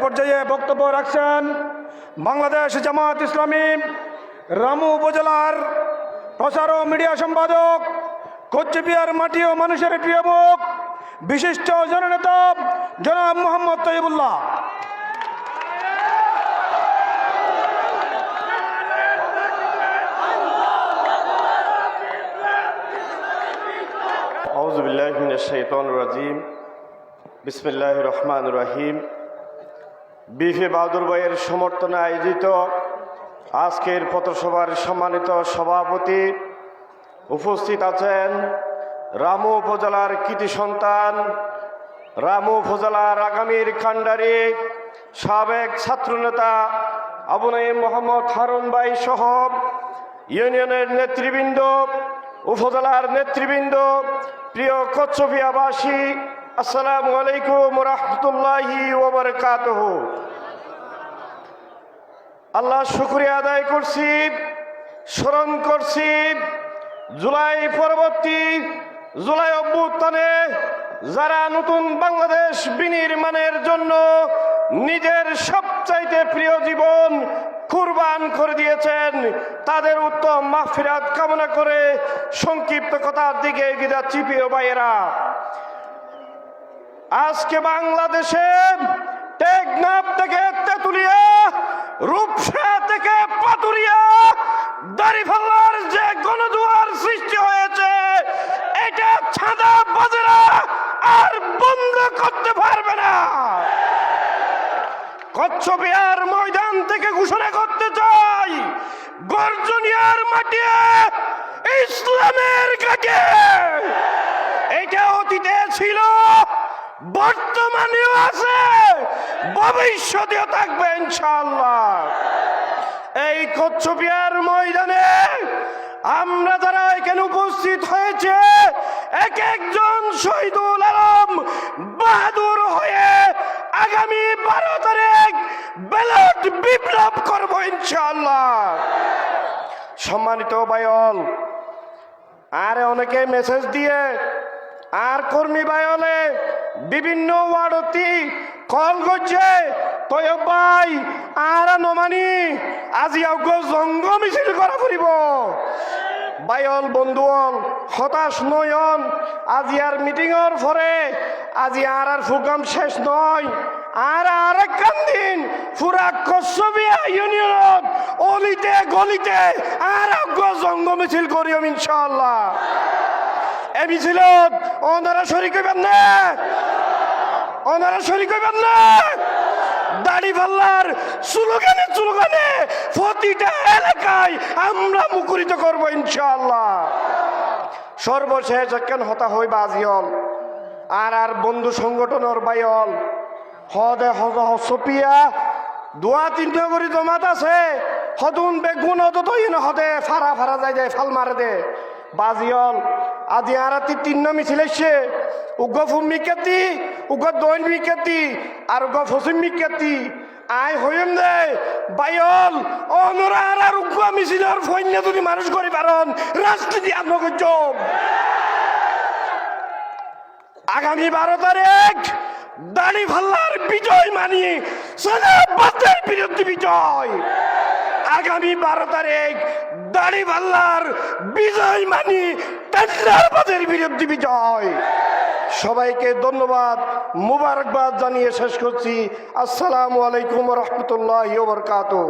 পর্যায়ে বক্তব্য রাখছেন বাংলাদেশ জামাত ইসলামী রামু উপজেলার প্রচার ও মিডিয়া সম্পাদক, কোচবিহার মাটি ও মানুষের প্রিয় মুখ, বিশিষ্ট জননেতা জনাব মোহাম্মদ তৈয়বুল্লাহ। আউযু বিল্লাহি মিনাশ শাইতানির রাজিম। বিসমিল্লাহির রহমানির রহিম। বিফে বাহাদুর ভাইয়ের সমর্থনে আয়োজিত আজকের পথসভার সম্মানিত সভাপতি, উপস্থিত আছেন রামু উপজেলার কৃতি সন্তান, রামু উপজেলার আগামীর কাণ্ডারি, সাবেক ছাত্রনেতা আবু নাঈম মোহাম্মদ হারুন ভাই সহ ইউনিয়নের নেতৃবৃন্দ, উপজেলার নেতৃবৃন্দ, প্রিয় কচ্ছপিয়াবাসী, আসসালামু আলাইকুম রাহমাতুল্লাহি ওয়া বারাকাতুহু। আল্লাহ শুকরিয়া আদায় করছি, স্মরণ করছি জুলাই পরবর্তী জুলাই অভ্যুত্থানে যারা নতুন বাংলাদেশ বিনির্মাণের জন্য নিজের সবচাইতে প্রিয় জীবন কুরবান করে দিয়েছেন, তাদের উত্তম মাগফিরাত কামনা করে সংক্ষিপ্ত কথার দিকে এগিয়ে যাচ্ছি। প্রিয় ভাইয়েরা, আজকে বাংলাদেশে টেকনাফ থেকে তেঁতুলিয়া, রূপসা থেকে পাতুরিয়া, দাঁড়িপাল্লার যে গণজোয়ার সৃষ্টি হয়েছে, এটা চাঁদাবাজেরা আর বন্ধ করতে পারবে না। কচ্ছপিয়ার ময়দান থেকে ঘোষণা করতে চাই, গর্জনিয়ার মাটি ইসলামের ঘাটে। এটা অতীতে ছিল, বর্তমানেও আছে, ভবিষ্যতেও থাকবে ইনশাআল্লাহ। এই কচ্ছপিয়ার ময়দানে আমরা যারা এখানে উপস্থিত হয়েছে, এক একজন শহীদুল আলম বাহাদুর হয়ে আগামী 12 তারিখ ব্যালট বিপ্লব করব ইনশাআল্লাহ। সম্মানিত ভাইল, আর অনেকে মেসেজ দিয়ে আর কর্মী ভাইলে বিভিন্ন ওয়ার্ডতি কল করছে, তৈয়ব ভাই আর নমানি আজি জঙ্গ মিছিল করা ফুরিব। বাইল বন্ধুল হতাশ নয়ন, আজি আর মিটিংর পরে আজি আর প্রোগ্রাম শেষ নয়, আর একখান দিন পুরা কচ্ছপিয়া ইউনিয়ন অলিতে গলিতে আর জঙ্গ মিছিল করিম ইনশাআল্লাহ। এ মিছিলত ওনারা শরীক হইবেন না, ওনারা শরীক হইবেন না। দাড়িপাল্লার স্লোগানে স্লোগানে প্রতিটা এলাকায় আমরা মুখরিত করব ইনশাআল্লাহ। সর্বশেষ একখান হতা হই বাজিয়ল আর বন্ধু সংগঠনের বাইল হদে হসপিয়া দোয়া তিনটা করে জমাত আছে, হদুন বেগুন হতো হদে ফারা ফারা যায় ফাল মারে দে বাজিয়ল। আজি আর তিন মিছিলেছে, উগ্র ফুমিকাতি, উগ্র দৈন মিকাতি আর উগ্র ফসিম মিকাতি আয় হইম দে বাইল অনরা আর উগ্র মিছিলের ফৈন্য যদি মানুষ করি পারন রাজনীতি আপনাকে যোগ। আগামী 12 তারিখ দাড়িপাল্লার বিজয় মানি চাঁদাবাজের বিরুদ্ধে বিজয়। আগামী 12 তারিখ দাড়িপাল্লার বিজয় মানি টেন্ডারবাজের বিরুদ্ধে বিজয়। সবাইকে ধন্যবাদ, মুবারকবাদ জানিয়ে শেষ করছি। আসসালামু আলাইকুম রহমতুল্লাহি ওয়া বারাকাতুহু।